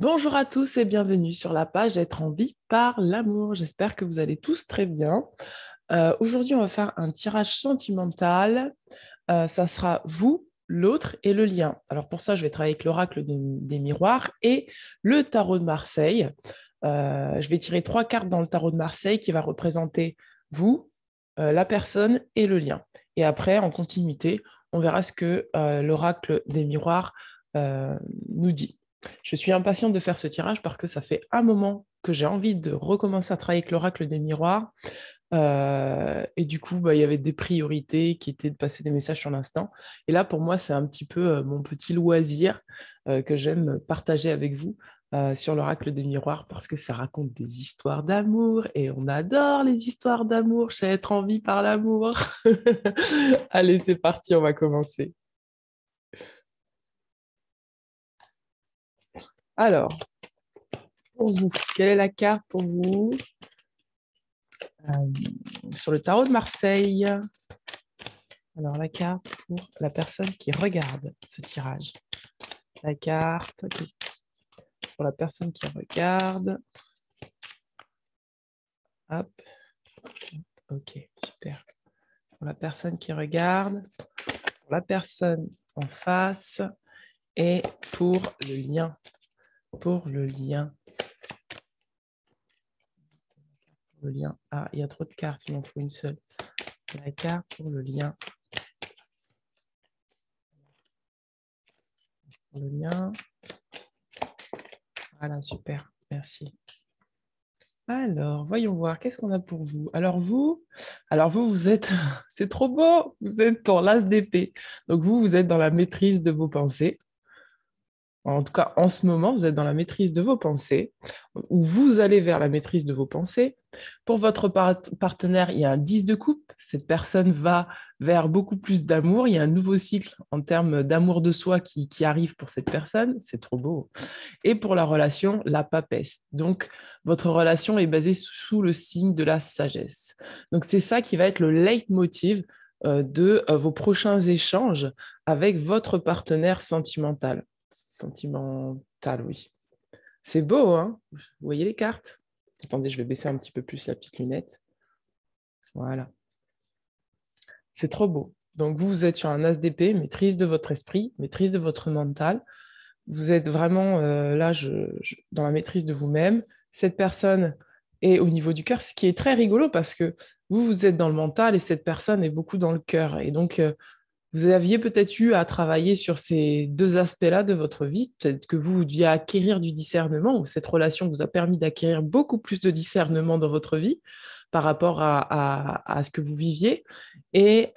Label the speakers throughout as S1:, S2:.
S1: Bonjour à tous et bienvenue sur la page Être en vie par l'amour. J'espère que vous allez tous très bien. Aujourd'hui, on va faire un tirage sentimental. Ça sera vous, l'autre et le lien. Alors pour ça, je vais travailler avec l'oracle des miroirs et le tarot de Marseille. Je vais tirer 3 cartes dans le tarot de Marseille qui va représenter vous, la personne et le lien. Et après, en continuité, on verra ce que l'oracle des miroirs nous dit. Je suis impatiente de faire ce tirage parce que ça fait un moment que j'ai envie de recommencer à travailler avec l'oracle des miroirs. Et du coup, il y avait des priorités qui étaient de passer des messages sur l'instant. Et là, pour moi, c'est un petit peu mon petit loisir que j'aime partager avec vous sur l'oracle des miroirs parce que ça raconte des histoires d'amour et on adore les histoires d'amour chez Être en vie par l'amour. Allez, c'est parti, on va commencer. Alors, pour vous, quelle est la carte pour vous sur le tarot de Marseille? Alors, la carte pour la personne qui regarde ce tirage. La carte pour la personne qui regarde. Hop. Ok, super. Pour la personne qui regarde, pour la personne en face et pour le lien. Pour le lien. Le lien. Ah, il y a trop de cartes, il m'en faut une seule. La carte pour le lien. Pour le lien. Voilà, super. Merci. Alors, voyons voir, qu'est-ce qu'on a pour vous? Vous êtes, c'est trop beau, vous êtes dans l'as d'épée. Donc vous êtes dans la maîtrise de vos pensées. En tout cas, en ce moment, vous êtes dans la maîtrise de vos pensées, ou vous allez vers la maîtrise de vos pensées. Pour votre partenaire, il y a un 10 de coupe. Cette personne va vers beaucoup plus d'amour. Il y a un nouveau cycle en termes d'amour de soi qui arrive pour cette personne. C'est trop beau. Et pour la relation, la papesse. Donc, votre relation est basée sous le signe de la sagesse. Donc, c'est ça qui va être le leitmotiv de vos prochains échanges avec votre partenaire sentimental. Sentimental, oui. C'est beau, hein? Vous voyez les cartes? Attendez, je vais baisser un petit peu plus la petite lunette. Voilà. C'est trop beau. Donc, vous êtes sur un as d'épée, maîtrise de votre esprit, maîtrise de votre mental. Vous êtes vraiment là, dans la maîtrise de vous-même. Cette personne est au niveau du cœur, ce qui est très rigolo parce que vous êtes dans le mental et cette personne est beaucoup dans le cœur. Et donc, vous aviez peut-être eu à travailler sur ces deux aspects-là de votre vie. Peut-être que vous deviez acquérir du discernement ou cette relation vous a permis d'acquérir beaucoup plus de discernement dans votre vie par rapport à ce que vous viviez. Et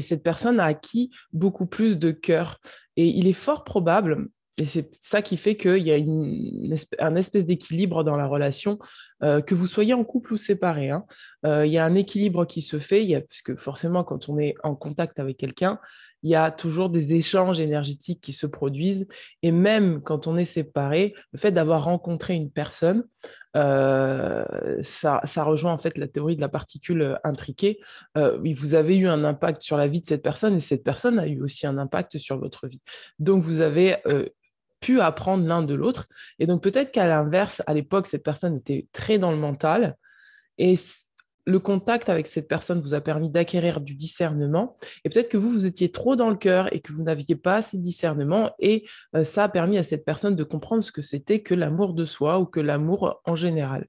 S1: cette personne a acquis beaucoup plus de cœur. Et il est fort probable, et c'est ça qui fait qu'il y a un espèce d'équilibre dans la relation, que vous soyez en couple ou séparés, hein. Il y a un équilibre qui se fait, parce que forcément, quand on est en contact avec quelqu'un, il y a toujours des échanges énergétiques qui se produisent. Et même quand on est séparé, le fait d'avoir rencontré une personne, ça rejoint en fait la théorie de la particule intriquée. Oui, vous avez eu un impact sur la vie de cette personne et cette personne a eu aussi un impact sur votre vie. Donc, vous avez pu apprendre l'un de l'autre. Et donc, peut-être qu'à l'inverse, à l'époque, cette personne était très dans le mental et le contact avec cette personne vous a permis d'acquérir du discernement. Et peut-être que vous étiez trop dans le cœur et que vous n'aviez pas assez de discernement. Et ça a permis à cette personne de comprendre ce que c'était que l'amour de soi ou que l'amour en général.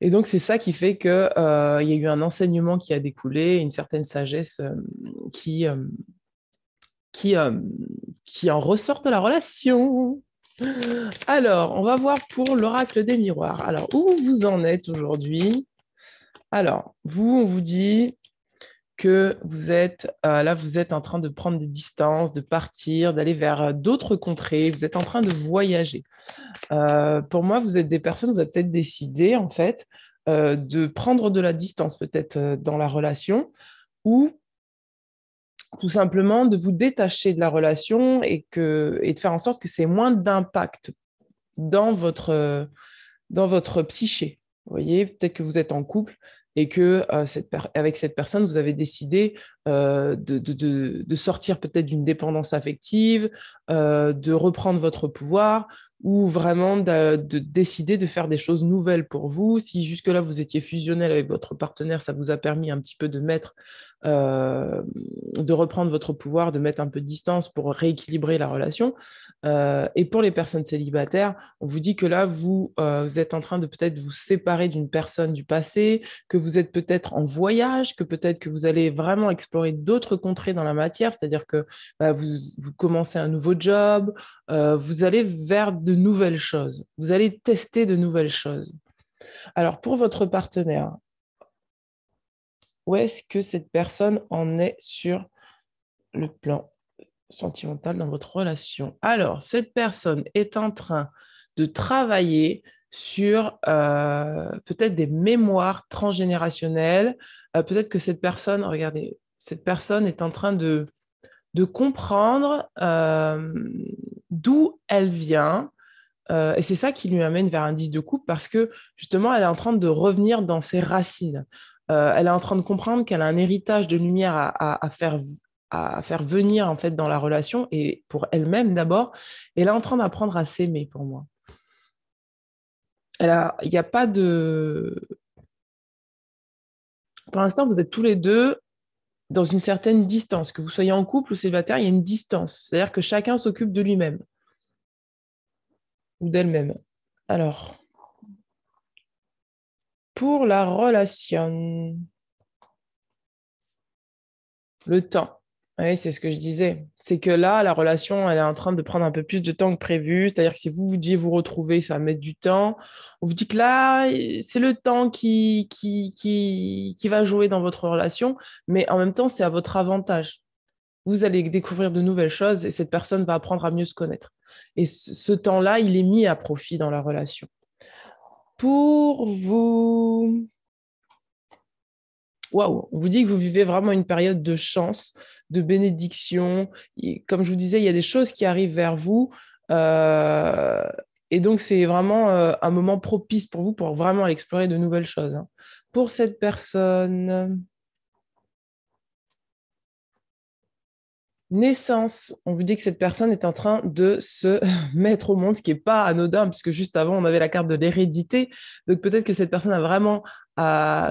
S1: Et donc, c'est ça qui fait qu'il y a eu un enseignement qui a découlé, une certaine sagesse qui, euh, qui, euh, qui en ressort de la relation. Alors, on va voir pour l'oracle des miroirs. Alors, où vous en êtes aujourd'hui? Alors, on vous dit que vous êtes en train de prendre des distances, de partir, d'aller vers d'autres contrées, vous êtes en train de voyager. Pour moi, vous êtes des personnes, vous avez peut-être décidé, en fait, de prendre de la distance, peut-être dans la relation, ou tout simplement de vous détacher de la relation et de faire en sorte que c'est moins d'impact dans dans votre psyché. Vous voyez, peut-être que vous êtes en couple et que avec cette personne, vous avez décidé de sortir peut-être d'une dépendance affective, de reprendre votre pouvoir ou vraiment de décider de faire des choses nouvelles pour vous. Si jusque-là, vous étiez fusionnel avec votre partenaire, ça vous a permis un petit peu euh, de reprendre votre pouvoir, de mettre un peu de distance pour rééquilibrer la relation. Et pour les personnes célibataires, on vous dit que là, vous êtes en train de peut-être vous séparer d'une personne du passé, que vous êtes peut-être en voyage, que peut-être que vous allez vraiment explorer d'autres contrées dans la matière, c'est-à-dire que vous commencez un nouveau job, vous allez vers de nouvelles choses, vous allez tester de nouvelles choses. Alors, pour votre partenaire, où est-ce que cette personne en est sur le plan sentimental dans votre relation? Alors, cette personne est en train de travailler sur peut-être des mémoires transgénérationnelles. Peut-être que cette personne, regardez, cette personne est en train de comprendre d'où elle vient. Et c'est ça qui lui amène vers un 10 de coupe parce que justement, elle est en train de revenir dans ses racines. Elle est en train de comprendre qu'elle a un héritage de lumière à faire venir en fait dans la relation et pour elle-même d'abord. Et elle est en train d'apprendre à s'aimer pour moi. Il n'y a pas de... Pour l'instant, vous êtes tous les deux dans une certaine distance. Que vous soyez en couple ou célibataire, il y a une distance. C'est-à-dire que chacun s'occupe de lui-même ou d'elle-même. Alors, pour la relation, le temps. Oui, c'est ce que je disais. C'est que là, la relation, elle est en train de prendre un peu plus de temps que prévu. C'est-à-dire que si vous deviez vous retrouver, ça va mettre du temps. On vous dit que là, c'est le temps qui va jouer dans votre relation, mais en même temps, c'est à votre avantage. Vous allez découvrir de nouvelles choses et cette personne va apprendre à mieux se connaître. Et ce temps-là, il est mis à profit dans la relation. Pour vous, waouh, on vous dit que vous vivez vraiment une période de chance, de bénédiction. Et comme je vous disais, il y a des choses qui arrivent vers vous. euh, et donc, c'est vraiment un moment propice pour vous pour vraiment aller explorer de nouvelles choses, hein. Pour cette personne, naissance, on vous dit que cette personne est en train de se mettre au monde, ce qui n'est pas anodin, puisque juste avant, on avait la carte de l'hérédité. Donc peut-être que cette personne a vraiment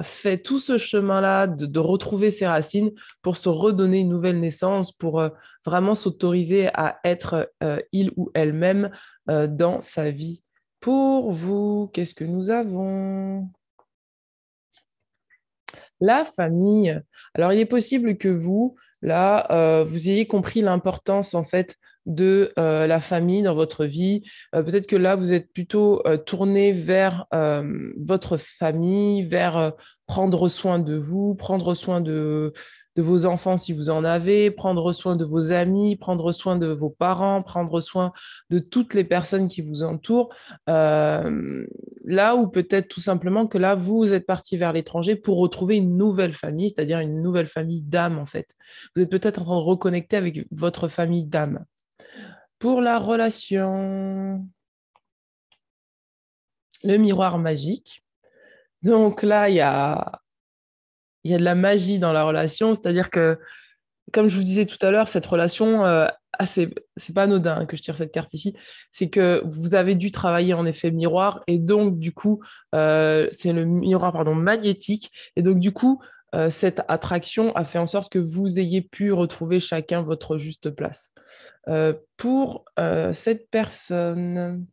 S1: fait tout ce chemin-là de retrouver ses racines pour se redonner une nouvelle naissance, pour vraiment s'autoriser à être il ou elle-même dans sa vie. Pour vous, qu'est-ce que nous avons? La famille. Alors, il est possible que vous, là, vous ayez compris l'importance, en fait, de la famille dans votre vie. Peut-être que là, vous êtes plutôt tourné vers votre famille, vers prendre soin de vous, prendre soin de vos enfants si vous en avez, prendre soin de vos amis, prendre soin de vos parents, prendre soin de toutes les personnes qui vous entourent. Euh, Là où peut-être tout simplement que là, vous êtes parti vers l'étranger pour retrouver une nouvelle famille, c'est-à-dire une nouvelle famille d'âme, en fait. Vous êtes peut-être en train de reconnecter avec votre famille d'âme. Pour la relation, le miroir magique. Donc là, il y a de la magie dans la relation, c'est-à-dire que, comme je vous disais tout à l'heure, cette relation, c'est pas anodin hein, que je tire cette carte ici, c'est que vous avez dû travailler en effet miroir et donc du coup, c'est le miroir pardon, magnétique et donc du coup, cette attraction a fait en sorte que vous ayez pu retrouver chacun votre juste place. Pour cette personne,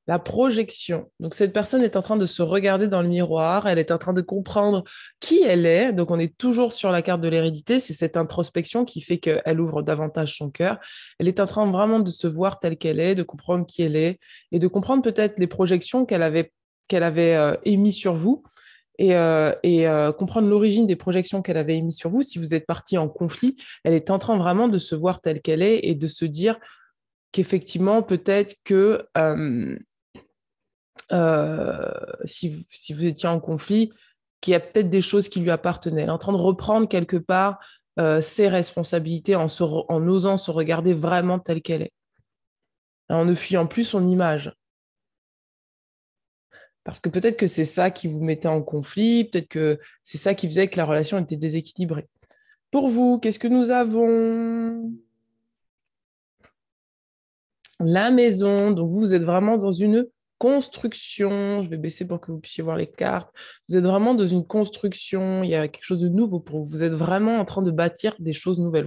S1: la projection. Donc, cette personne est en train de se regarder dans le miroir, elle est en train de comprendre qui elle est. Donc, on est toujours sur la carte de l'hérédité. C'est cette introspection qui fait qu'elle ouvre davantage son cœur. Elle est en train vraiment de se voir telle qu'elle est, de comprendre qui elle est et de comprendre peut-être les projections qu'elle avait émises sur vous et comprendre l'origine des projections qu'elle avait émises sur vous. Si vous êtes parti en conflit, elle est en train vraiment de se voir telle qu'elle est et de se dire qu'effectivement, peut-être que si vous étiez en conflit, qu'il y a peut-être des choses qui lui appartenaient. Elle est en train de reprendre quelque part ses responsabilités en osant se regarder vraiment telle qu'elle est, en ne fuyant plus son image. Parce que peut-être que c'est ça qui vous mettait en conflit, peut-être que c'est ça qui faisait que la relation était déséquilibrée. Pour vous, qu'est-ce que nous avons? La maison, donc vous êtes vraiment dans une construction. Je vais baisser pour que vous puissiez voir les cartes. Vous êtes vraiment dans une construction. Il y a quelque chose de nouveau pour vous. Vous êtes vraiment en train de bâtir des choses nouvelles.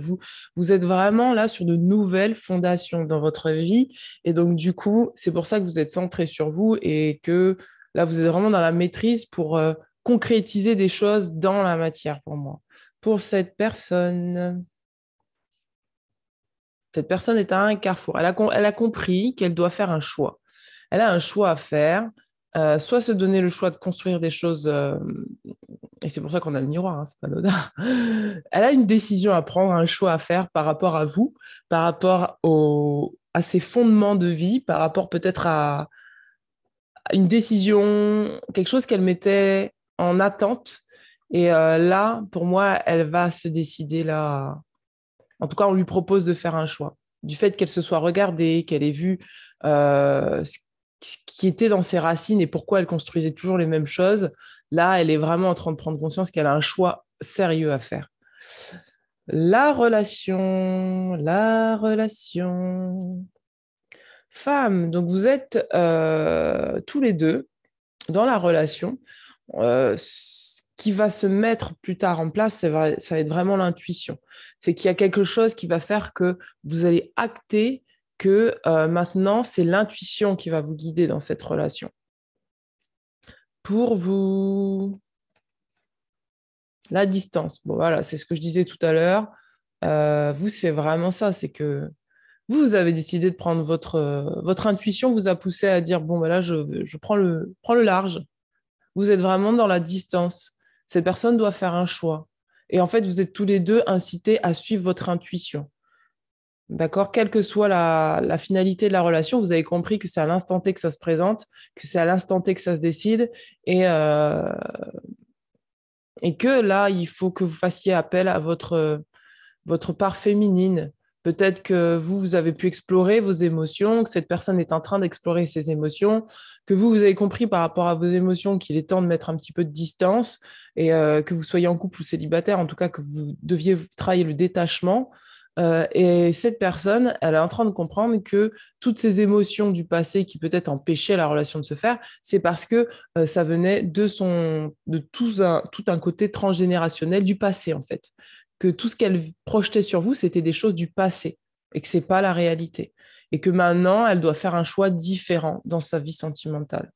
S1: Vous êtes vraiment là sur de nouvelles fondations dans votre vie. Et donc, du coup, c'est pour ça que vous êtes centré sur vous et que là, vous êtes vraiment dans la maîtrise pour concrétiser des choses dans la matière pour moi. Pour cette personne est à un carrefour. Elle a compris qu'elle doit faire un choix. Elle a un choix à faire, soit se donner le choix de construire des choses, et c'est pour ça qu'on a le miroir, hein, c'est pas anodin. Elle a une décision à prendre, un choix à faire par rapport à vous, par rapport à ses fondements de vie, par rapport peut-être à une décision, quelque chose qu'elle mettait en attente. Et là, pour moi, elle va se décider là. En tout cas, on lui propose de faire un choix. Du fait qu'elle se soit regardée, qu'elle ait vu ce qui était dans ses racines et pourquoi elle construisait toujours les mêmes choses, là, elle est vraiment en train de prendre conscience qu'elle a un choix sérieux à faire. La relation. Femme, donc vous êtes tous les deux dans la relation. Ce qui va se mettre plus tard en place, ça va être vraiment l'intuition. C'est qu'il y a quelque chose qui va faire que vous allez acter que maintenant, c'est l'intuition qui va vous guider dans cette relation. Pour vous, la distance. Bon, voilà, c'est ce que je disais tout à l'heure. Vous, c'est vraiment ça, c'est que vous avez décidé de prendre votre intuition, vous a poussé à dire, bon, ben là, je prends le large. Vous êtes vraiment dans la distance. Cette personne doit faire un choix. Et en fait, vous êtes tous les deux incités à suivre votre intuition. D'accord? Quelle que soit la finalité de la relation, vous avez compris que c'est à l'instant T que ça se présente, que c'est à l'instant T que ça se décide, et, euh, et que là, il faut que vous fassiez appel à votre part féminine. Peut-être que vous avez pu explorer vos émotions, que cette personne est en train d'explorer ses émotions, que vous avez compris par rapport à vos émotions qu'il est temps de mettre un petit peu de distance et que vous soyez en couple ou célibataire, en tout cas que vous deviez travailler le détachement. Et cette personne, elle est en train de comprendre que toutes ces émotions du passé qui peut-être empêchaient la relation de se faire, c'est parce que ça venait de tout un côté transgénérationnel du passé, en fait, que tout ce qu'elle projetait sur vous, c'était des choses du passé et que c'est pas la réalité. Et que maintenant, elle doit faire un choix différent dans sa vie sentimentale.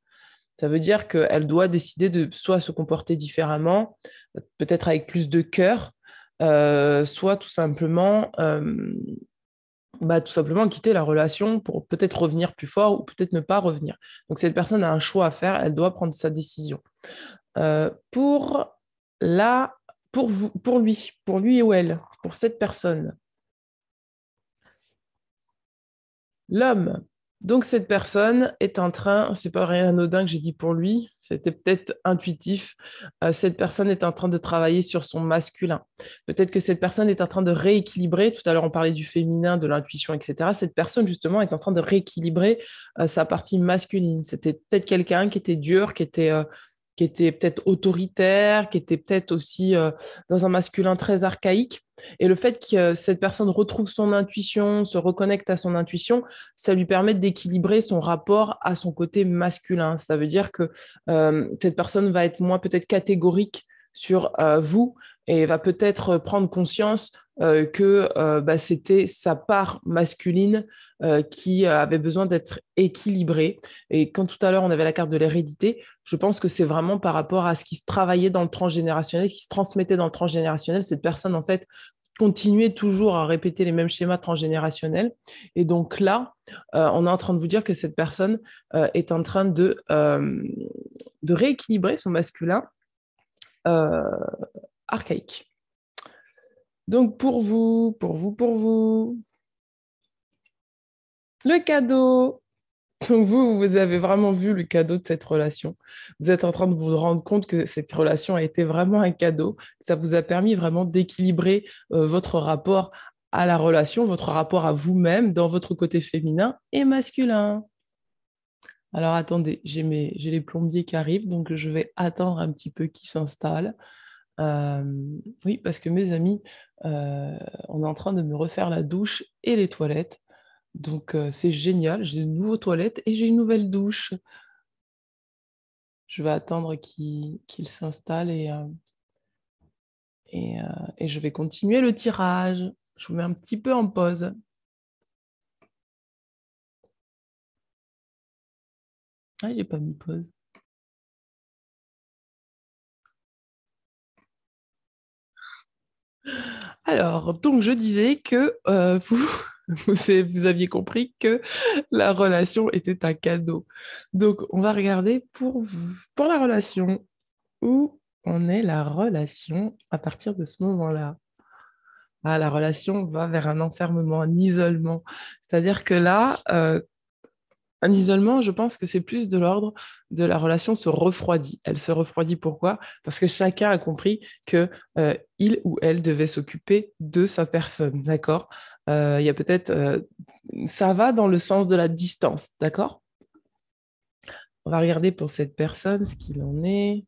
S1: Ça veut dire qu'elle doit décider de soit se comporter différemment, peut-être avec plus de cœur, soit tout simplement quitter la relation pour peut-être revenir plus fort ou peut-être ne pas revenir. Donc cette personne a un choix à faire, elle doit prendre sa décision. Euh, pour la, pour lui ou elle, pour cette personne, l'homme. Donc cette personne est en train, c'est pas rien anodin que j'ai dit pour lui, c'était peut-être intuitif. Cette personne est en train de travailler sur son masculin. Peut-être que cette personne est en train de rééquilibrer. Tout à l'heure on parlait du féminin, de l'intuition, etc. Cette personne justement est en train de rééquilibrer sa partie masculine. C'était peut-être quelqu'un qui était dur, qui était peut-être autoritaire, qui était peut-être aussi dans un masculin très archaïque. Et le fait que cette personne retrouve son intuition, se reconnecte à son intuition, ça lui permet d'équilibrer son rapport à son côté masculin. Ça veut dire que cette personne va être moins peut-être catégorique sur vous et va peut-être prendre conscience que c'était sa part masculine qui avait besoin d'être équilibrée. Et quand tout à l'heure on avait la carte de l'hérédité, je pense que c'est vraiment par rapport à ce qui se travaillait dans le transgénérationnel, ce qui se transmettait dans le transgénérationnel. Cette personne, en fait, continuait toujours à répéter les mêmes schémas transgénérationnels. Et donc là, on est en train de vous dire que cette personne est en train de rééquilibrer son masculin euh, archaïque. Donc pour vous, le cadeau. Donc vous avez vraiment vu le cadeau de cette relation. Vous êtes en train de vous rendre compte que cette relation a été vraiment un cadeau. Ça vous a permis vraiment d'équilibrer votre rapport à la relation, votre rapport à vous-même dans votre côté féminin et masculin. Alors attendez, j'ai les plombiers qui arrivent, donc je vais attendre un petit peu qu'ils s'installent. Euh, oui, parce que mes amis, on est en train de me refaire la douche et les toilettes. Donc, c'est génial. J'ai de nouveaux toilettes et j'ai une nouvelle douche. Je vais attendre qu'il s'installe et je vais continuer le tirage. Je vous mets un petit peu en pause. Ah, j'ai pas mis pause. Alors, donc je disais que vous aviez compris que la relation était un cadeau. Donc, on va regarder pour la relation. Où en est la relation à partir de ce moment-là? Ah, la relation va vers un enfermement, un isolement. C'est-à-dire que là, un isolement, je pense que c'est plus de l'ordre de la relation se refroidit. Elle se refroidit pourquoi? Parce que chacun a compris que il ou elle devait s'occuper de sa personne, d'accord? Il y a peut-être, ça va dans le sens de la distance, d'accord? On va regarder pour cette personne ce qu'il en est.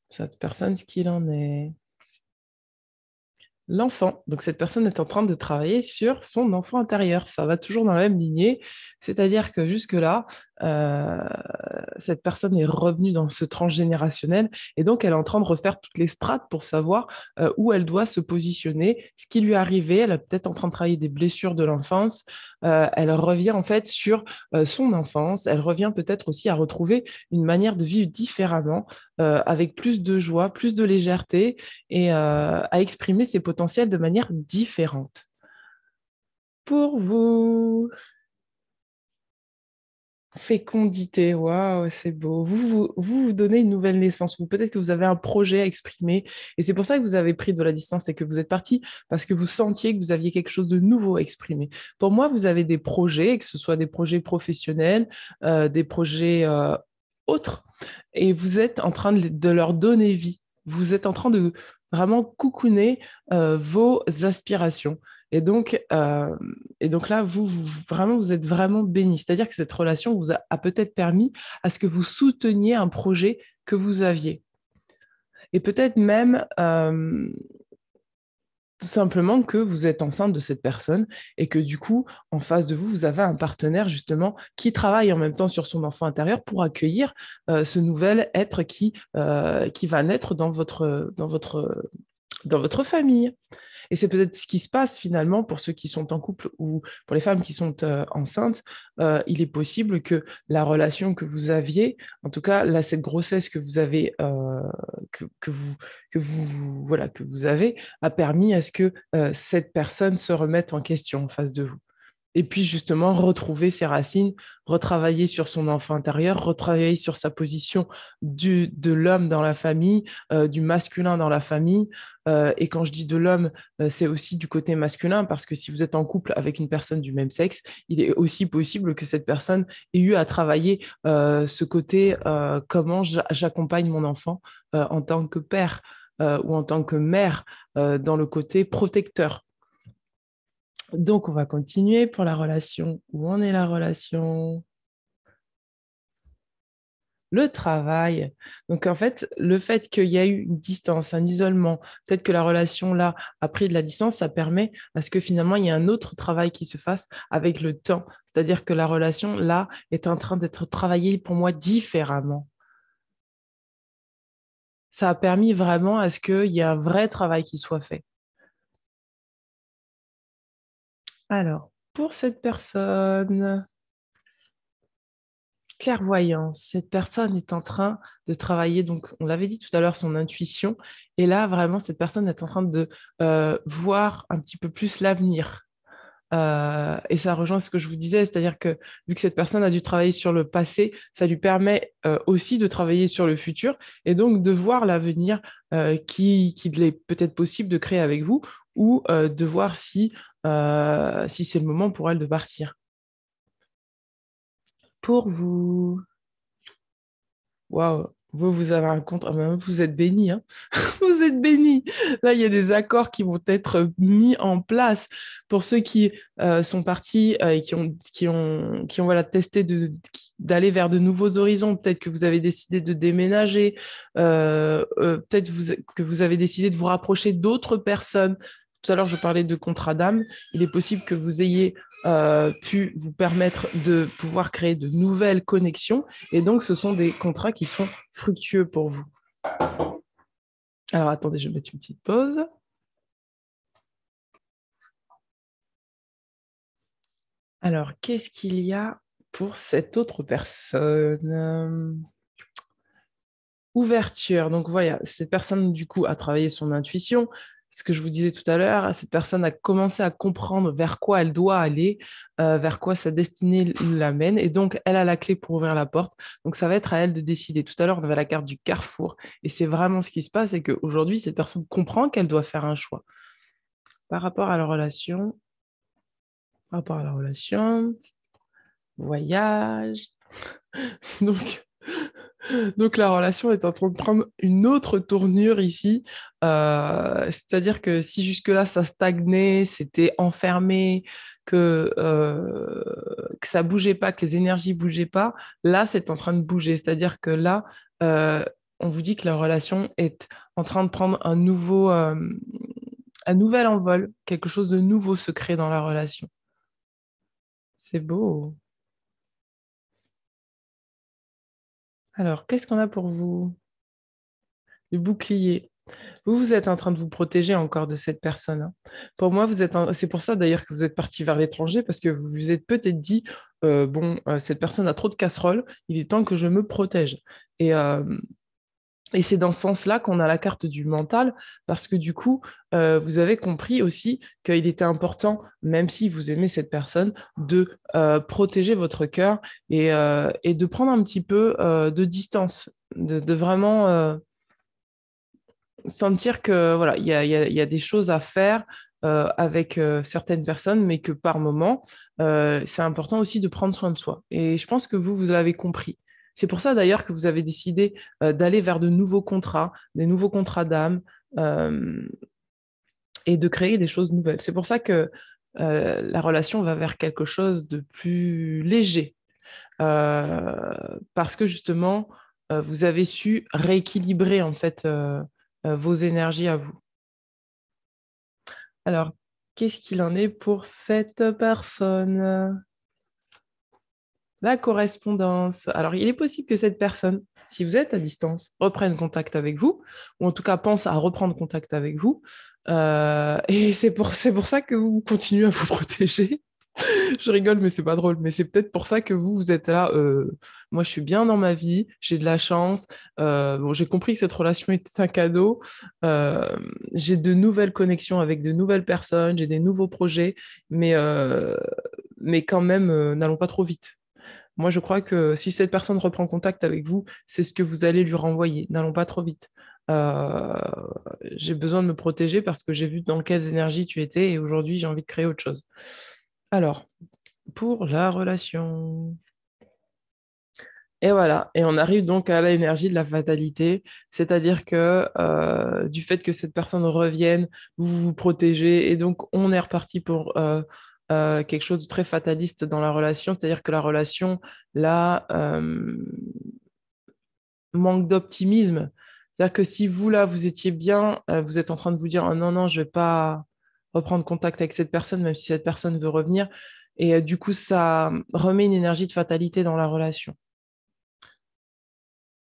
S1: Cette personne, ce qu'il en est. L'enfant. Donc, cette personne est en train de travailler sur son enfant intérieur. Ça va toujours dans la même lignée. C'est-à-dire que jusque-là, euh, cette personne est revenue dans ce transgénérationnel et donc elle est en train de refaire toutes les strates pour savoir où elle doit se positionner, ce qui lui est arrivé. Elle est peut-être en train de travailler des blessures de l'enfance. Elle revient en fait sur son enfance. Elle revient peut-être aussi à retrouver une manière de vivre différemment, avec plus de joie, plus de légèreté et à exprimer ses potentiels de manière différente. Pour vous, fécondité, waouh, c'est beau. Vous donnez une nouvelle naissance, ou peut-être que vous avez un projet à exprimer, et c'est pour ça que vous avez pris de la distance et que vous êtes parti, parce que vous sentiez que vous aviez quelque chose de nouveau à exprimer. Pour moi, vous avez des projets, que ce soit des projets professionnels, des projets autres, et vous êtes en train de leur donner vie. Vous êtes en train de vraiment coucouner vos aspirations. Et donc, là, vraiment, vous êtes vraiment béni. C'est-à-dire que cette relation vous a peut-être permis à ce que vous souteniez un projet que vous aviez. Et peut-être même tout simplement que vous êtes enceinte de cette personne et que du coup, en face de vous, vous avez un partenaire justement qui travaille en même temps sur son enfant intérieur pour accueillir ce nouvel être qui va naître dans votre famille. Et c'est peut-être ce qui se passe finalement pour ceux qui sont en couple ou pour les femmes qui sont enceintes. Il est possible que la relation que vous aviez, en tout cas, là, cette grossesse que vous avez, voilà, que vous avez, a permis à ce que cette personne se remette en question en face de vous. Et puis justement, retrouver ses racines, retravailler sur son enfant intérieur, retravailler sur sa position de l'homme dans la famille, du masculin dans la famille. Et quand je dis de l'homme, c'est aussi du côté masculin, parce que si vous êtes en couple avec une personne du même sexe, il est aussi possible que cette personne ait eu à travailler ce côté comment j'accompagne mon enfant en tant que père ou en tant que mère, dans le côté protecteur. Donc, on va continuer pour la relation. Où en est la relation? Le travail. Donc, en fait, le fait qu'il y a eu une distance, un isolement, peut-être que la relation là a pris de la distance, ça permet à ce que finalement il y ait un autre travail qui se fasse avec le temps. C'est-à-dire que la relation là est en train d'être travaillée pour moi différemment. Ça a permis vraiment à ce qu'il y ait un vrai travail qui soit fait. Alors, pour cette personne, clairvoyance. Cette personne est en train de travailler, donc on l'avait dit tout à l'heure, son intuition. Et là, vraiment, cette personne est en train de voir un petit peu plus l'avenir. Et ça rejoint ce que je vous disais, c'est-à-dire que vu que cette personne a dû travailler sur le passé, ça lui permet aussi de travailler sur le futur et donc de voir l'avenir qu'il est peut-être possible de créer avec vous ou de voir si c'est le moment pour elle de partir. Pour vous. Waouh, vous avez un compte, ah ben, vous êtes béni, hein. Vous êtes béni. Là, il y a des accords qui vont être mis en place pour ceux qui sont partis et qui ont voilà, testé d'aller vers de nouveaux horizons. Peut-être que vous avez décidé de déménager, peut-être que vous avez décidé de vous rapprocher d'autres personnes. tout à l'heure, je parlais de contrat d'âme. Il est possible que vous ayez pu vous permettre de pouvoir créer de nouvelles connexions. Et donc, ce sont des contrats qui sont fructueux pour vous. Alors, attendez, je vais mettre une petite pause. Alors, qu'est-ce qu'il y a pour cette autre personne? Ouverture. Donc voilà, cette personne, du coup, a travaillé son intuition. Ce que je vous disais tout à l'heure, cette personne a commencé à comprendre vers quoi elle doit aller, vers quoi sa destinée l'amène. Et donc, elle a la clé pour ouvrir la porte. Donc, ça va être à elle de décider. Tout à l'heure, on avait la carte du carrefour. Et c'est vraiment ce qui se passe, c'est qu'aujourd'hui, cette personne comprend qu'elle doit faire un choix. Par rapport à la relation, par rapport à la relation, voyage. Donc, Donc la relation est en train de prendre une autre tournure ici. C'est-à-dire que si jusque-là ça stagnait, c'était enfermé, que ça bougeait pas, que les énergies bougeaient pas, là c'est en train de bouger. C'est-à-dire que là, euh, on vous dit que la relation est en train de prendre un nouvel envol, quelque chose de nouveau se crée dans la relation. C'est beau. Alors, qu'est-ce qu'on a pour vous? Le bouclier. Vous êtes en train de vous protéger encore de cette personne, hein. Pour moi, c'est pour ça d'ailleurs que vous êtes parti vers l'étranger, parce que vous vous êtes peut-être dit, bon, cette personne a trop de casseroles, il est temps que je me protège. Et, euh, et c'est dans ce sens-là qu'on a la carte du mental, parce que du coup, vous avez compris aussi qu'il était important, même si vous aimez cette personne, de protéger votre cœur et de prendre un petit peu de distance, de vraiment sentir que voilà, il y a des choses à faire avec certaines personnes, mais que par moment, c'est important aussi de prendre soin de soi. Et je pense que vous l'avez compris. C'est pour ça d'ailleurs que vous avez décidé d'aller vers de nouveaux contrats, des nouveaux contrats d'âme, euh, et de créer des choses nouvelles. C'est pour ça que la relation va vers quelque chose de plus léger, parce que justement, vous avez su rééquilibrer en fait vos énergies à vous. Alors, qu'est-ce qu'il en est pour cette personne? La correspondance. Alors, il est possible que cette personne, si vous êtes à distance, reprenne contact avec vous, ou en tout cas pense à reprendre contact avec vous. Et c'est pour ça que vous continuez à vous protéger. Je rigole, mais c'est pas drôle. Mais c'est peut-être pour ça que vous êtes là. Moi, je suis bien dans ma vie, j'ai de la chance. Bon, j'ai compris que cette relation était un cadeau. Euh, j'ai de nouvelles connexions avec de nouvelles personnes, j'ai des nouveaux projets, mais quand même, n'allons pas trop vite. Moi, je crois que si cette personne reprend contact avec vous, c'est ce que vous allez lui renvoyer. N'allons pas trop vite. Euh, j'ai besoin de me protéger parce que j'ai vu dans quelles énergies tu étais et aujourd'hui, j'ai envie de créer autre chose. Alors, pour la relation. Et voilà, et on arrive donc à l'énergie de la fatalité, c'est-à-dire que du fait que cette personne revienne, vous vous protégez, et donc on est reparti pour quelque chose de très fataliste dans la relation, c'est-à-dire que la relation, là, manque d'optimisme. C'est-à-dire que si vous, là, vous étiez bien, vous êtes en train de vous dire, oh, non, non, je vais pas reprendre contact avec cette personne, même si cette personne veut revenir, et du coup, ça remet une énergie de fatalité dans la relation.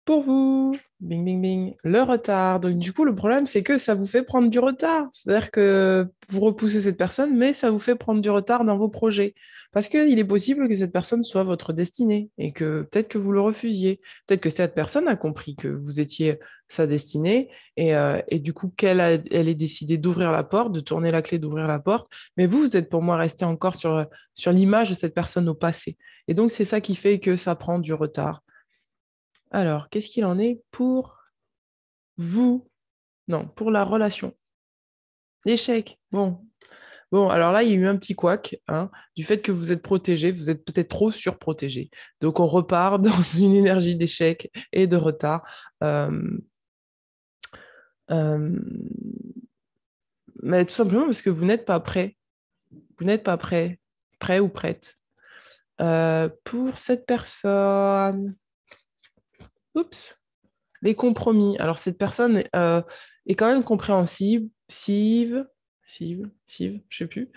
S1: Pour vous. Bing, bing, bing. Le retard. Donc, du coup, le problème, c'est que ça vous fait prendre du retard. C'est-à-dire que vous repoussez cette personne, mais ça vous fait prendre du retard dans vos projets. Parce qu'il est possible que cette personne soit votre destinée et que peut-être que vous le refusiez. Peut-être que cette personne a compris que vous étiez sa destinée et du coup, elle ait décidé d'ouvrir la porte, de tourner la clé, d'ouvrir la porte. Mais vous êtes pour moi resté encore sur l'image de cette personne au passé. Et donc, c'est ça qui fait que ça prend du retard. Alors, qu'est-ce qu'il en est pour vous? Non, pour la relation. L'échec. Bon. Bon, alors là, il y a eu un petit couac, hein, du fait que vous êtes protégé, vous êtes peut-être trop surprotégé. Donc, on repart dans une énergie d'échec et de retard. Euh, euh, mais tout simplement parce que vous n'êtes pas prêt. Vous n'êtes pas prêt, prêt ou prête. Pour cette personne, oups, les compromis. Alors, cette personne est quand même compréhensive, Siv, je sais plus.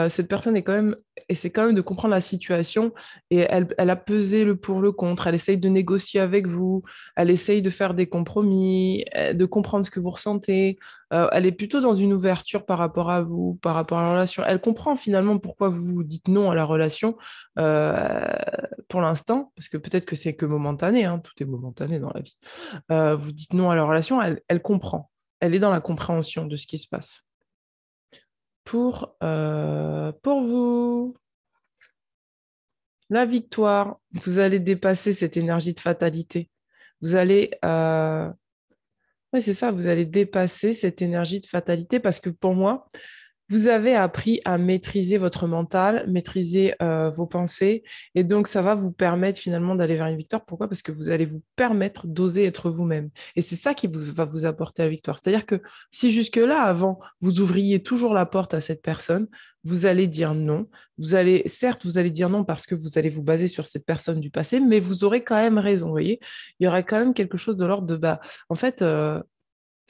S1: Cette personne est quand même, essaie quand même de comprendre la situation et elle a pesé le pour le contre. Elle essaye de négocier avec vous, elle essaye de faire des compromis, de comprendre ce que vous ressentez. Elle est plutôt dans une ouverture par rapport à vous, par rapport à la relation. Elle comprend finalement pourquoi vous dites non à la relation euh, pour l'instant, parce que peut-être que c'est que momentané, hein, tout est momentané dans la vie. Vous dites non à la relation, elle comprend. Elle est dans la compréhension de ce qui se passe. Pour vous, la victoire, vous allez dépasser cette énergie de fatalité. Vous allez, ouais, c'est ça, vous allez dépasser cette énergie de fatalité parce que pour moi, vous avez appris à maîtriser votre mental, maîtriser vos pensées, et donc ça va vous permettre finalement d'aller vers une victoire. Pourquoi? Parce que vous allez vous permettre d'oser être vous-même. Et c'est ça qui va vous apporter la victoire. C'est-à-dire que si jusque-là, avant, vous ouvriez toujours la porte à cette personne, vous allez dire non. Vous allez, certes, vous allez dire non parce que vous allez vous baser sur cette personne du passé, mais vous aurez quand même raison. Vous voyez, il y aurait quand même quelque chose de l'ordre de, bah, en fait,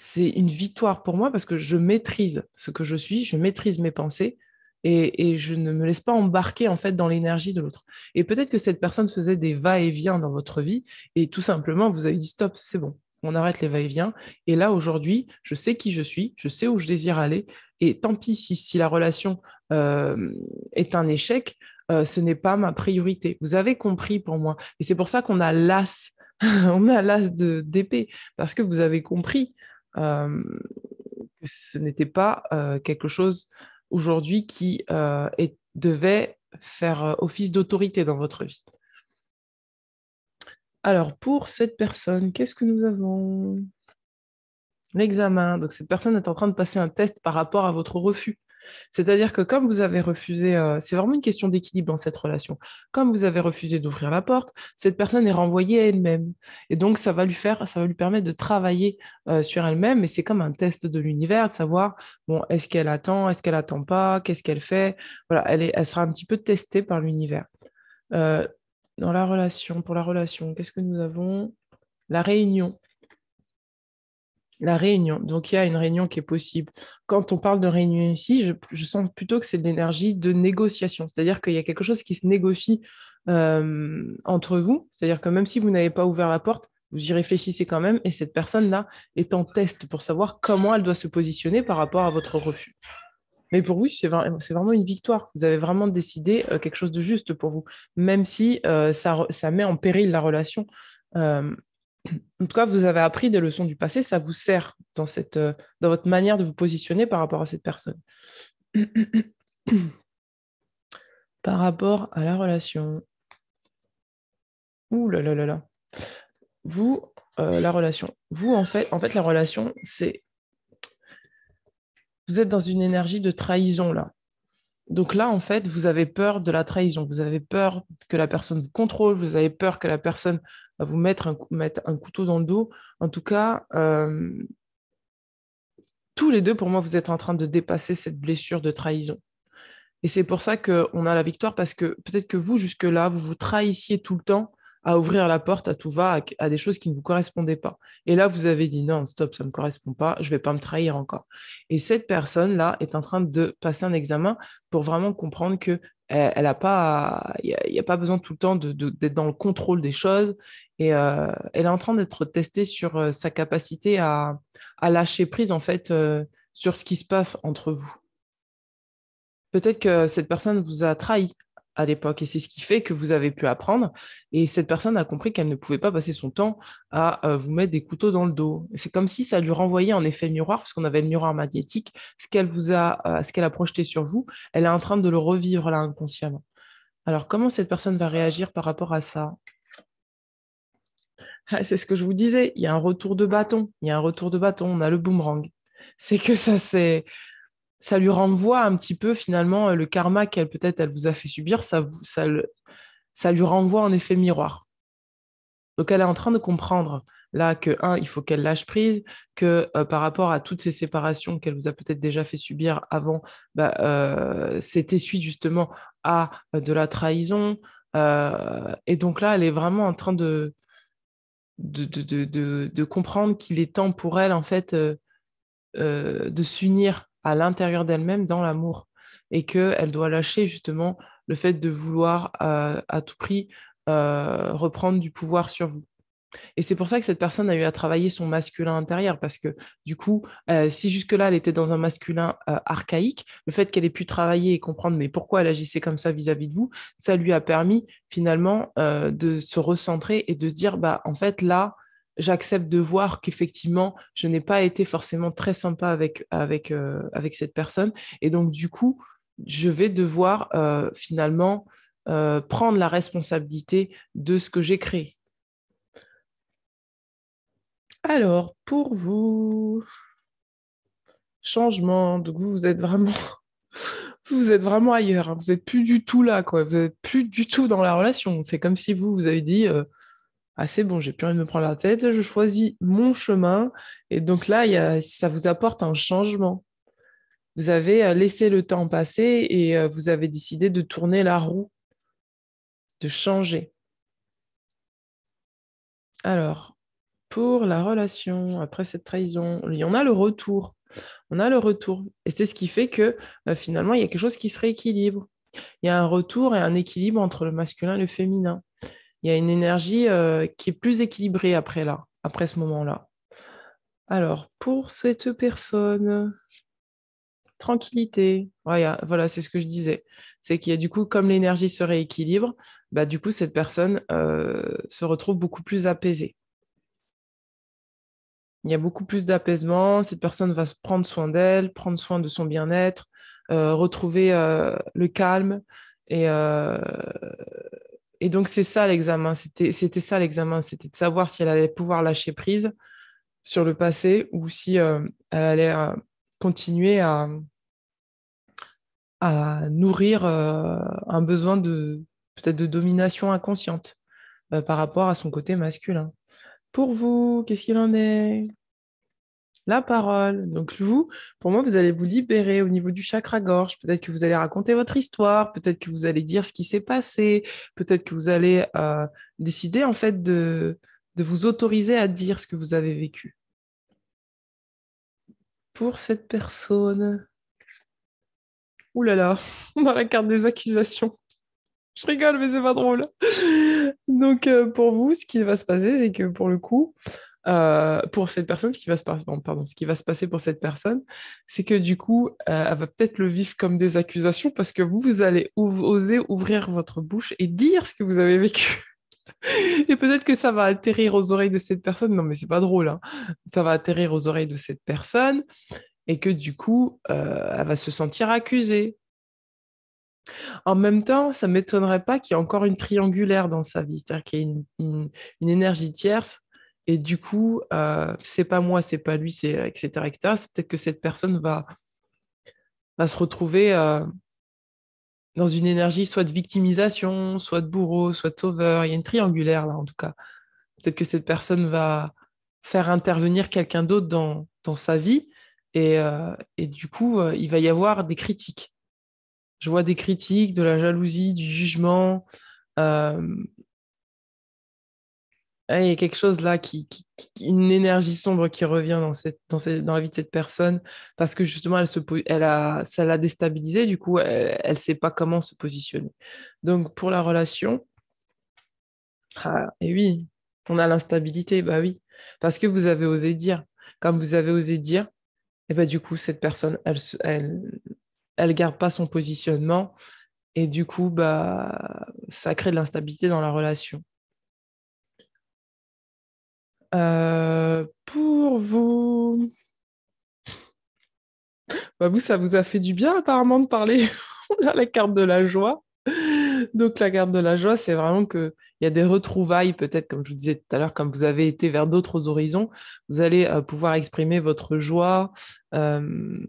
S1: c'est une victoire pour moi parce que je maîtrise ce que je suis, je maîtrise mes pensées et je ne me laisse pas embarquer en fait dans l'énergie de l'autre. Et peut-être que cette personne faisait des va-et-vient dans votre vie et tout simplement vous avez dit stop, c'est bon, on arrête les va-et-vient. Et là aujourd'hui, je sais qui je suis, je sais où je désire aller et tant pis si la relation est un échec, ce n'est pas ma priorité. Vous avez compris pour moi. Et c'est pour ça qu'on a l'as, on a l'as de d'épée parce que vous avez compris euh, que ce n'était pas quelque chose aujourd'hui qui devait faire office d'autorité dans votre vie. Alors, pour cette personne, qu'est-ce que nous avons? L'examen. Donc, cette personne est en train de passer un test par rapport à votre refus. C'est-à-dire que comme vous avez refusé, c'est vraiment une question d'équilibre dans cette relation. Comme vous avez refusé d'ouvrir la porte, cette personne est renvoyée à elle-même. Et donc, ça va lui permettre de travailler sur elle-même. Et c'est comme un test de l'univers, de savoir, bon, est-ce qu'elle attend pas, qu'est-ce qu'elle fait. Voilà, elle sera un petit peu testée par l'univers. Euh, dans la relation, pour la relation, qu'est-ce que nous avons? La réunion. La réunion. Donc, il y a une réunion qui est possible. Quand on parle de réunion ici, je sens plutôt que c'est de l'énergie de négociation. C'est-à-dire qu'il y a quelque chose qui se négocie entre vous. C'est-à-dire que même si vous n'avez pas ouvert la porte, vous y réfléchissez quand même. Et cette personne-là est en test pour savoir comment elle doit se positionner par rapport à votre refus. Mais pour vous, c'est vraiment une victoire. Vous avez vraiment décidé quelque chose de juste pour vous, même si ça met en péril la relation. Euh, en tout cas, vous avez appris des leçons du passé, ça vous sert dans votre manière de vous positionner par rapport à cette personne. Par rapport à la relation. Ouh là là là là. Vous, la relation. Vous, en fait, la relation, c'est. Vous êtes dans une énergie de trahison là. Donc là, en fait, vous avez peur de la trahison. Vous avez peur que la personne vous contrôle. Vous avez peur que la personne va vous mettre un couteau dans le dos. En tout cas, tous les deux, pour moi, vous êtes en train de dépasser cette blessure de trahison. Et c'est pour ça qu'on a la victoire, parce que peut-être que vous, jusque-là, vous vous trahissiez tout le temps à ouvrir la porte à tout va, à des choses qui ne vous correspondaient pas. Et là, vous avez dit non, stop, ça ne me correspond pas, je ne vais pas me trahir encore. Et cette personne-là est en train de passer un examen pour vraiment comprendre que elle a pas, il y a pas besoin tout le temps d'être dans le contrôle des choses. Et elle est en train d'être testée sur sa capacité à lâcher prise, en fait, sur ce qui se passe entre vous. Peut-être que cette personne vous a trahi à l'époque et c'est ce qui fait que vous avez pu apprendre. Et cette personne a compris qu'elle ne pouvait pas passer son temps à vous mettre des couteaux dans le dos. C'est comme si ça lui renvoyait en effet miroir, parce qu'on avait le miroir magnétique, ce qu'elle a projeté sur vous, elle est en train de le revivre là inconsciemment. Alors, comment cette personne va réagir par rapport à ça? Ah, c'est ce que je vous disais, il y a un retour de bâton, il y a un retour de bâton, on a le boomerang. C'est que ça lui renvoie un petit peu finalement le karma qu'elle peut-être elle vous a fait subir, ça lui renvoie en effet miroir. Donc elle est en train de comprendre là que, un, il faut qu'elle lâche prise, que par rapport à toutes ces séparations qu'elle vous a peut-être déjà fait subir avant, bah, c'était suite justement à de la trahison. Et donc là, elle est vraiment en train de comprendre qu'il est temps pour elle, en fait, de s'unir à l'intérieur d'elle-même dans l'amour et qu'elle doit lâcher justement le fait de vouloir à tout prix reprendre du pouvoir sur vous. Et c'est pour ça que cette personne a eu à travailler son masculin intérieur, parce que du coup, si jusque-là, elle était dans un masculin archaïque, le fait qu'elle ait pu travailler et comprendre mais pourquoi elle agissait comme ça vis-à-vis de vous, ça lui a permis finalement de se recentrer et de se dire, bah, en fait, là, j'accepte de voir qu'effectivement, je n'ai pas été forcément très sympa avec cette personne. Et donc, du coup, je vais devoir finalement prendre la responsabilité de ce que j'ai créé. Alors, pour vous, changement, donc vous êtes vraiment, vous êtes vraiment ailleurs, hein. Vous êtes plus du tout là, quoi. Vous êtes plus du tout dans la relation. C'est comme si vous avez dit, ah c'est bon, j'ai plus envie de me prendre la tête, je choisis mon chemin. Et donc là, ça vous apporte un changement. Vous avez laissé le temps passer et vous avez décidé de tourner la roue, de changer. Alors, pour la relation, après cette trahison, il y en a le retour. On a le retour. Et c'est ce qui fait que finalement, il y a quelque chose qui se rééquilibre. Il y a un retour et un équilibre entre le masculin et le féminin. Il y a une énergie qui est plus équilibrée après là, après ce moment-là. Alors, pour cette personne, tranquillité. Voilà, voilà, c'est ce que je disais. C'est qu'il y a du coup, comme l'énergie se rééquilibre, bah, du coup, cette personne se retrouve beaucoup plus apaisée. Il y a beaucoup plus d'apaisement. Cette personne va se prendre soin d'elle, prendre soin de son bien-être, retrouver le calme. Et, euh, et donc, c'est ça l'examen. C'était ça l'examen. C'était de savoir si elle allait pouvoir lâcher prise sur le passé ou si elle allait continuer à nourrir un besoin de peut-être de domination inconsciente par rapport à son côté masculin. Pour vous, qu'est-ce qu'il en est? La parole. Donc vous, pour moi, vous allez vous libérer au niveau du chakra-gorge. Peut-être que vous allez raconter votre histoire, peut-être que vous allez dire ce qui s'est passé, peut-être que vous allez décider en fait de vous autoriser à dire ce que vous avez vécu. Pour cette personne, ouh là là, on a la carte des accusations. Je rigole, mais c'est pas drôle. Donc pour vous, ce qui va se passer, c'est que pour le coup, pour cette personne, ce qui va se passer, bon, pardon, ce qui va se passer pour cette personne, c'est que du coup, elle va peut-être le vivre comme des accusations parce que vous allez oser ouvrir votre bouche et dire ce que vous avez vécu. Et peut-être que ça va atterrir aux oreilles de cette personne. Non, mais c'est pas drôle, hein. Ça va atterrir aux oreilles de cette personne et que du coup, elle va se sentir accusée. En même temps, ça ne m'étonnerait pas qu'il y ait encore une triangulaire dans sa vie, c'est-à-dire qu'il y ait une énergie tierce, et du coup, c'est pas moi, c'est pas lui, c'est etc., etc. C'est peut-être que cette personne va se retrouver dans une énergie soit de victimisation, soit de bourreau, soit de sauveur. Il y a une triangulaire là, en tout cas. Peut-être que cette personne va faire intervenir quelqu'un d'autre dans sa vie, et du coup, il va y avoir des critiques. Je vois des critiques, de la jalousie, du jugement. Euh, il y a quelque chose là, une énergie sombre qui revient dans la vie de cette personne parce que justement, ça l'a déstabilisée, du coup, elle sait pas comment se positionner. Donc, pour la relation, et oui, on a l'instabilité, bah oui, parce que vous avez osé dire. Comme vous avez osé dire, et bah du coup, cette personne, elle garde pas son positionnement et du coup, bah, ça crée de l'instabilité dans la relation. Pour vous, bah vous, ça vous a fait du bien apparemment de parler. On a la carte de la joie. Donc la carte de la joie, c'est vraiment que il y a des retrouvailles, peut-être comme je vous disais tout à l'heure, comme vous avez été vers d'autres horizons, vous allez pouvoir exprimer votre joie. Euh,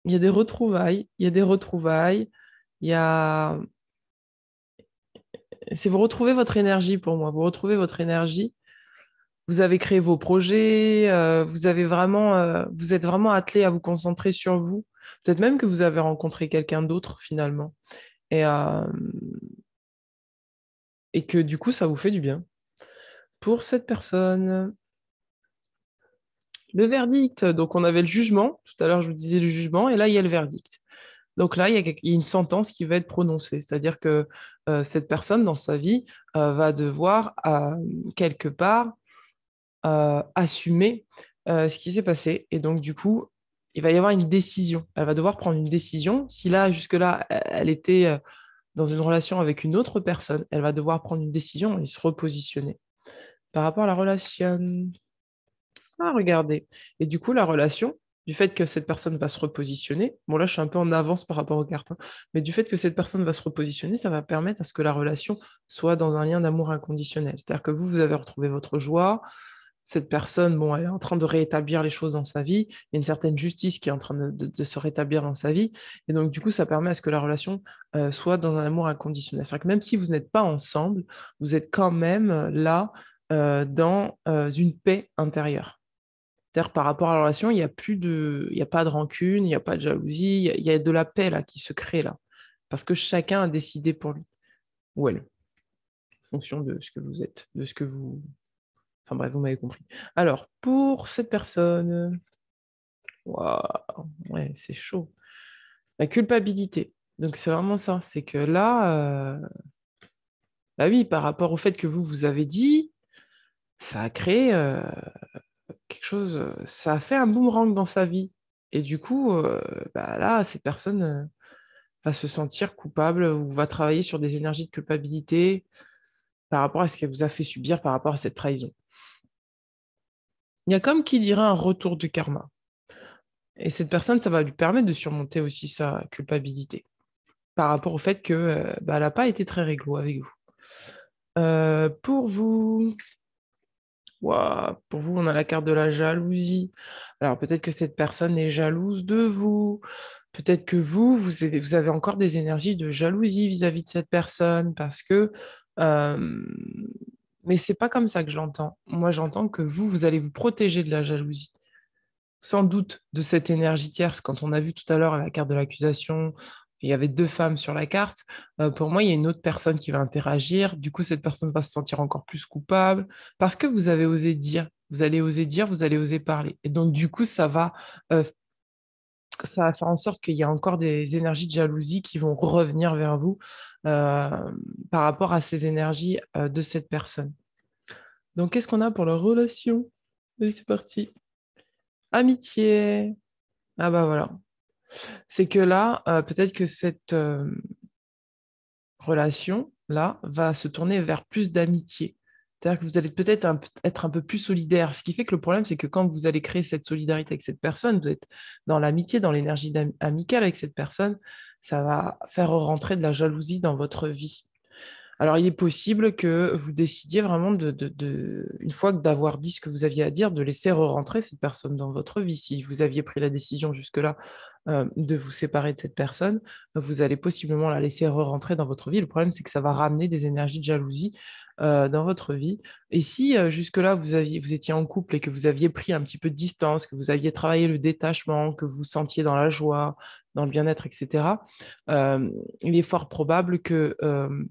S1: il y a des retrouvailles, il y a des retrouvailles, il y a... C'est vous retrouvez votre énergie pour moi, vous retrouvez votre énergie. Vous avez créé vos projets, vous êtes vraiment attelé à vous concentrer sur vous. Peut-être même que vous avez rencontré quelqu'un d'autre finalement. Et, euh, et que du coup, ça vous fait du bien. Pour cette personne, Le verdict, donc on avait le jugement, tout à l'heure je vous disais le jugement, et là il y a le verdict. Donc là, il y a une sentence qui va être prononcée, c'est-à-dire que cette personne dans sa vie va devoir quelque part assumer ce qui s'est passé. Et donc du coup, il va y avoir une décision. Elle va devoir prendre une décision. Si là, jusque-là, elle était dans une relation avec une autre personne, elle va devoir prendre une décision et se repositionner par rapport à la relation. Ah, regardez. Et du coup, la relation, du fait que cette personne va se repositionner, bon là je suis un peu en avance par rapport aux cartes, hein, mais du fait que cette personne va se repositionner, ça va permettre à ce que la relation soit dans un lien d'amour inconditionnel. C'est-à-dire que vous avez retrouvé votre joie, cette personne, bon, elle est en train de rétablir les choses dans sa vie, il y a une certaine justice qui est en train de se rétablir dans sa vie, et donc du coup ça permet à ce que la relation soit dans un amour inconditionnel. C'est-à-dire que même si vous n'êtes pas ensemble, vous êtes quand même là dans une paix intérieure. C'est-à-dire par rapport à la relation, il y a pas de rancune, il n'y a pas de jalousie, il y a de la paix là qui se crée là. Parce que chacun a décidé pour lui, ou elle, en fonction de ce que vous êtes, de ce que vous... Enfin bref, vous m'avez compris. Alors, pour cette personne, waouh, ouais, c'est chaud. La culpabilité. Donc c'est vraiment ça, c'est que là, bah oui, par rapport au fait que vous avez dit, ça a créé quelque chose, ça a fait un boomerang dans sa vie. Et du coup, bah là, cette personne va se sentir coupable ou va travailler sur des énergies de culpabilité par rapport à ce qu'elle vous a fait subir par rapport à cette trahison. Il y a comme qui dirait un retour du karma. Et cette personne, ça va lui permettre de surmonter aussi sa culpabilité par rapport au fait que bah, elle n'a pas été très réglo avec vous. Pour vous, ouah, pour vous, on a la carte de la jalousie. Alors peut-être que cette personne est jalouse de vous. Peut-être que vous avez encore des énergies de jalousie vis-à-vis de cette personne parce que... euh, mais c'est pas comme ça que je l'entends. Moi, j'entends que vous allez vous protéger de la jalousie. Sans doute de cette énergie tierce. Quand on a vu tout à l'heure la carte de l'accusation, il y avait deux femmes sur la carte. Pour moi, il y a une autre personne qui va interagir. Du coup, cette personne va se sentir encore plus coupable parce que vous avez osé dire. Vous allez oser dire, vous allez oser parler. Et donc, du coup, euh, ça va faire en sorte qu'il y a encore des énergies de jalousie qui vont revenir vers vous euh, par rapport à ces énergies de cette personne. Donc, qu'est-ce qu'on a pour la relation? Allez, c'est parti. Amitié. Ah bah voilà. C'est que là, peut-être que cette relation-là va se tourner vers plus d'amitié. C'est-à-dire que vous allez peut-être être un peu plus solidaire. Ce qui fait que le problème, c'est que quand vous allez créer cette solidarité avec cette personne, vous êtes dans l'amitié, dans l'énergie amicale avec cette personne, ça va faire rentrer de la jalousie dans votre vie. Alors, il est possible que vous décidiez vraiment une fois que d'avoir dit ce que vous aviez à dire, de laisser re-rentrer cette personne dans votre vie. Si vous aviez pris la décision jusque-là de vous séparer de cette personne, vous allez possiblement la laisser re-rentrer dans votre vie. Le problème, c'est que ça va ramener des énergies de jalousie dans votre vie. Et si jusque-là, vous étiez en couple et que vous aviez pris un petit peu de distance, que vous aviez travaillé le détachement, que vous vous sentiez dans la joie, dans le bien-être, etc., il est fort probable que euh,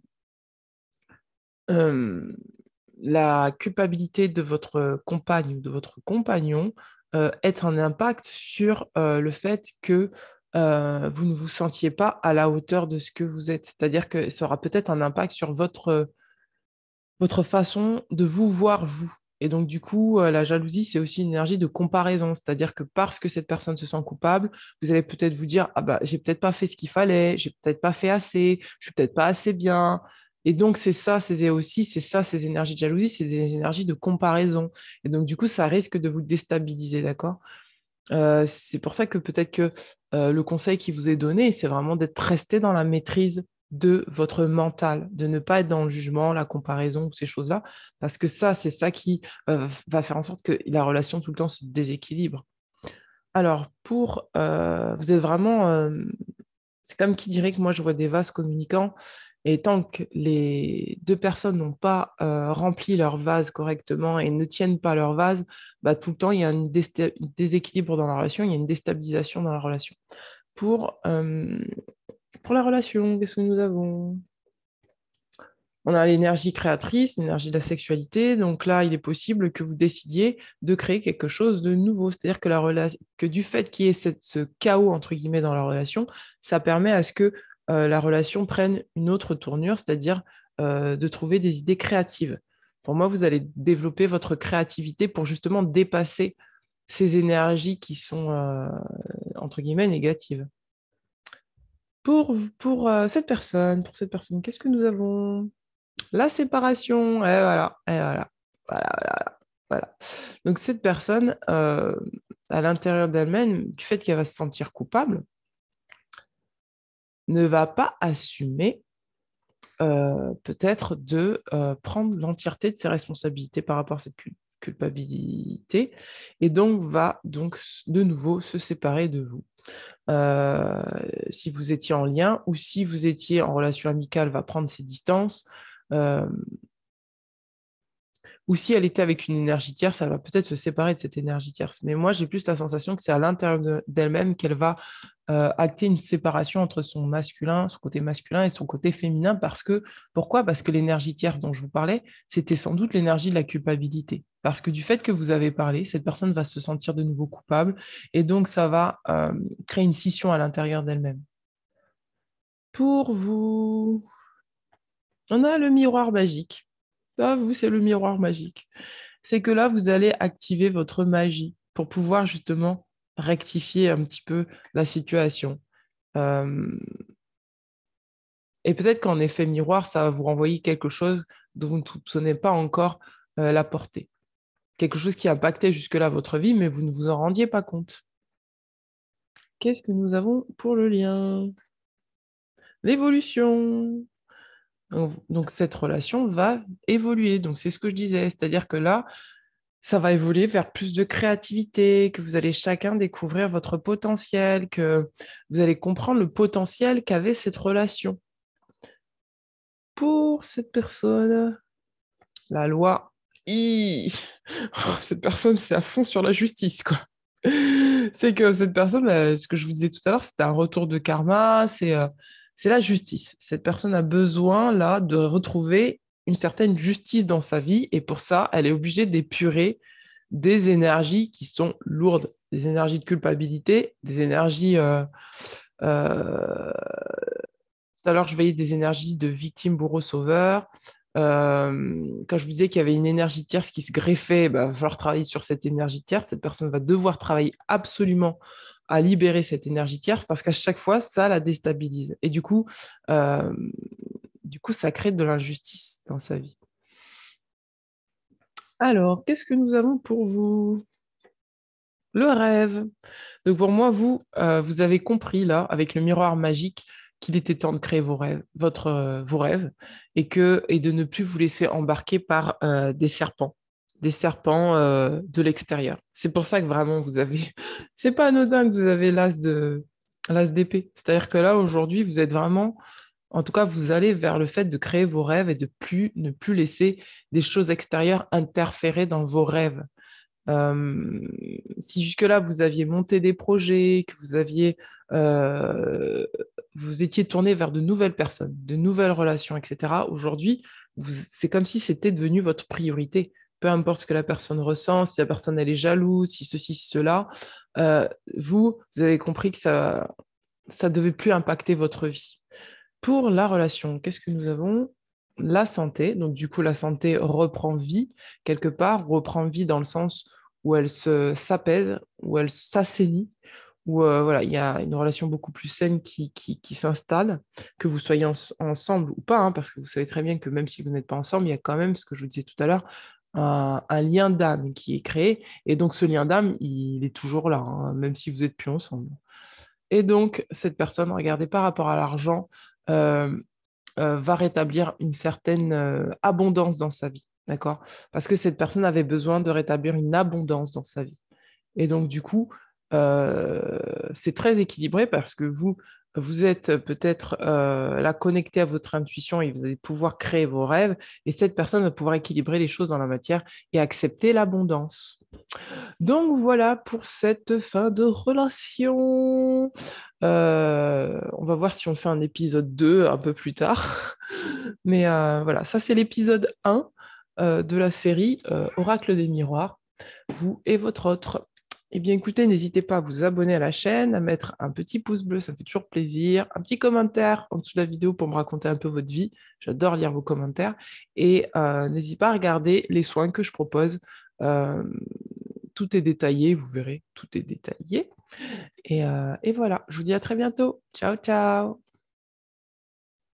S1: la culpabilité de votre compagne ou de votre compagnon ait un impact sur le fait que vous ne vous sentiez pas à la hauteur de ce que vous êtes. C'est-à-dire que ça aura peut-être un impact sur votre façon de vous voir, vous. Et donc, du coup, la jalousie, c'est aussi une énergie de comparaison. C'est-à-dire que parce que cette personne se sent coupable, vous allez peut-être vous dire, ah bah, j'ai peut-être pas fait ce qu'il fallait, j'ai peut-être pas fait assez, je suis peut-être pas assez bien. Et donc, c'est ça, ces énergies de jalousie, c'est des énergies de comparaison. Et donc, du coup, ça risque de vous déstabiliser, d'accord? C'est pour ça que peut-être que le conseil qui vous est donné, c'est vraiment d'être resté dans la maîtrise de votre mental, de ne pas être dans le jugement, la comparaison ou ces choses-là, parce que ça, c'est ça qui va faire en sorte que la relation tout le temps se déséquilibre. Alors, vous êtes vraiment, c'est comme qui dirait que moi je vois des vases communicants, et tant que les deux personnes n'ont pas rempli leur vase correctement et ne tiennent pas leur vase, bah, tout le temps il y a un déséquilibre dans la relation, il y a une déstabilisation dans la relation. Pour, euh, pour la relation, qu'est-ce que nous avons? On a l'énergie créatrice, l'énergie de la sexualité. Donc là, il est possible que vous décidiez de créer quelque chose de nouveau. C'est-à-dire que, que du fait qu'il y ait ce chaos, entre guillemets, dans la relation, ça permet à ce que la relation prenne une autre tournure, c'est-à-dire de trouver des idées créatives. Pour moi, vous allez développer votre créativité pour justement dépasser ces énergies qui sont, entre guillemets, négatives. Pour cette personne, qu'est-ce que nous avons? La séparation, et voilà, voilà. Voilà. Donc cette personne, à l'intérieur d'elle-même, du fait qu'elle va se sentir coupable, ne va pas assumer peut-être de prendre l'entièreté de ses responsabilités par rapport à cette culpabilité et donc va donc de nouveau se séparer de vous. Euh, si vous étiez en lien ou si vous étiez en relation amicale, va prendre ses distances. Euh, ou si elle était avec une énergie tierce, elle va peut-être se séparer de cette énergie tierce. Mais moi, j'ai plus la sensation que c'est à l'intérieur d'elle-même qu'elle va acter une séparation entre son côté masculin et son côté féminin. Pourquoi? Parce que l'énergie tierce dont je vous parlais, c'était sans doute l'énergie de la culpabilité. Parce que du fait que vous avez parlé, cette personne va se sentir de nouveau coupable et donc ça va créer une scission à l'intérieur d'elle-même. Pour vous, on a le miroir magique. Ça, vous, c'est le miroir magique. C'est que là, vous allez activer votre magie pour pouvoir justement rectifier un petit peu la situation. Euh, et peut-être qu'en effet miroir, ça va vous renvoyer quelque chose dont vous ne soupçonnez pas encore la portée. Quelque chose qui a impacté jusque-là votre vie, mais vous ne vous en rendiez pas compte. Qu'est-ce que nous avons pour le lien? L'évolution. Donc, cette relation va évoluer. Donc c'est ce que je disais, c'est-à-dire que là, ça va évoluer vers plus de créativité, que vous allez chacun découvrir votre potentiel, que vous allez comprendre le potentiel qu'avait cette relation. Pour cette personne, la loi, cette personne, c'est à fond sur la justice, quoi. C'est que cette personne, ce que je vous disais tout à l'heure, c'est un retour de karma, c'est la justice. Cette personne a besoin, là, de retrouver une certaine justice dans sa vie, et pour ça, elle est obligée d'épurer des énergies qui sont lourdes, des énergies de culpabilité, des énergies... euh, tout à l'heure, je voyais des énergies de victime, bourreau, sauveur. Quand je vous disais qu'il y avait une énergie tierce qui se greffait, bah, il va falloir travailler sur cette énergie tierce. Cette personne va devoir travailler absolument à libérer cette énergie tierce parce qu'à chaque fois, ça la déstabilise. Et euh, du coup, ça crée de l'injustice dans sa vie. Alors, qu'est-ce que nous avons pour vous? Le rêve. Donc pour moi, vous avez compris là, avec le miroir magique, qu'il était temps de créer vos rêves, et de ne plus vous laisser embarquer par des serpents de l'extérieur. C'est pour ça que vraiment vous avez, c'est pas anodin que vous avez l'as d'épée. C'est-à-dire que là aujourd'hui, vous êtes vraiment, en tout cas, vous allez vers le fait de créer vos rêves et de ne plus laisser des choses extérieures interférer dans vos rêves. Euh, si jusque-là, vous aviez monté des projets, que euh, vous étiez tourné vers de nouvelles personnes, de nouvelles relations, etc., aujourd'hui, c'est comme si c'était devenu votre priorité. Peu importe ce que la personne ressent, si la personne elle est jalouse, si ceci, si cela, euh, vous avez compris que ça devait plus impacter votre vie. Pour la relation, qu'est-ce que nous avons? La santé. Donc, du coup, la santé reprend vie, quelque part, reprend vie dans le sens où elle s'apaise, où elle s'assainit, où voilà, il y a une relation beaucoup plus saine qui s'installe, que vous soyez ensemble ou pas, hein, parce que vous savez très bien que même si vous n'êtes pas ensemble, il y a quand même, ce que je vous disais tout à l'heure, un lien d'âme qui est créé. Et donc, ce lien d'âme, il est toujours là, hein, même si vous n'êtes plus ensemble. Et donc, cette personne, regardez, par rapport à l'argent, euh, va rétablir une certaine abondance dans sa vie, d'accord? Parce que cette personne avait besoin de rétablir une abondance dans sa vie. Et donc, du coup, c'est très équilibré parce que vous, Vous êtes peut-être là connecté à votre intuition et vous allez pouvoir créer vos rêves. Et cette personne va pouvoir équilibrer les choses dans la matière et accepter l'abondance. Donc voilà pour cette fin de relation. On va voir si on fait un épisode 2 un peu plus tard. Mais voilà, ça c'est l'épisode 1 de la série Oracle des miroirs, vous et votre autre. Eh bien écoutez, n'hésitez pas à vous abonner à la chaîne, à mettre un petit pouce bleu, ça fait toujours plaisir, un petit commentaire en dessous de la vidéo pour me raconter un peu votre vie. J'adore lire vos commentaires. Et n'hésitez pas à regarder les soins que je propose. Euh, tout est détaillé, vous verrez, tout est détaillé. Et voilà, je vous dis à très bientôt. Ciao, ciao.